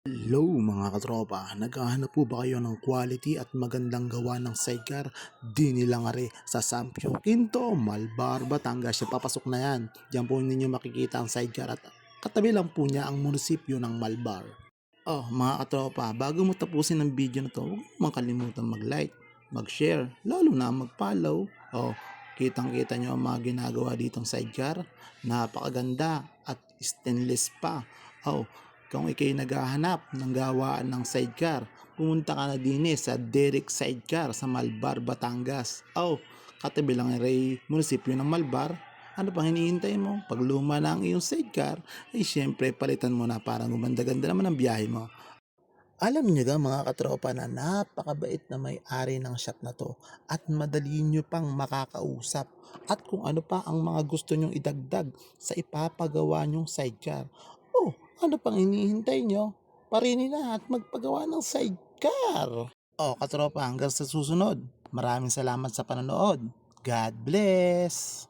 Hello mga katropa, naghahanap po ba kayo ng quality at magandang gawa ng sidecar? Di nila nga rin sa Sampio Quinto, Malbar, Batangas, papasok na yan. Diyan po ninyo makikita ang sidecar at katabi lang po niya ang munisipyo ng Malbar. Oh mga katropa, bago mo tapusin ang video na to, huwag mong kalimutan mag-like, mag-share, lalo na mag-follow. Oh, kitang kita nyo ang mga ginagawa ditong sidecar. Napakaganda at stainless pa. Oh, kung ikay naghahanap ng gawaan ng sidecar, pumunta ka na din sa Derek Sidecar sa Malbar, Batangas. Oh, katabi lang ay munisipyo ng Malbar. Ano pang hinihintay mo? Pag luma na ang iyong sidecar, ay syempre palitan mo na para gumanda-ganda naman ang biyahe mo. Alam niyo ga mga katropa na napakabait na may-ari ng shop na to at madali nyo pang makakausap at kung ano pa ang mga gusto nyong idagdag sa ipapagawa nyong sidecar. Oh, ano pang hinihintay nyo? Parini na at magpagawa ng sidecar. Oh katropa, hanggang sa susunod. Maraming salamat sa panonood. God bless!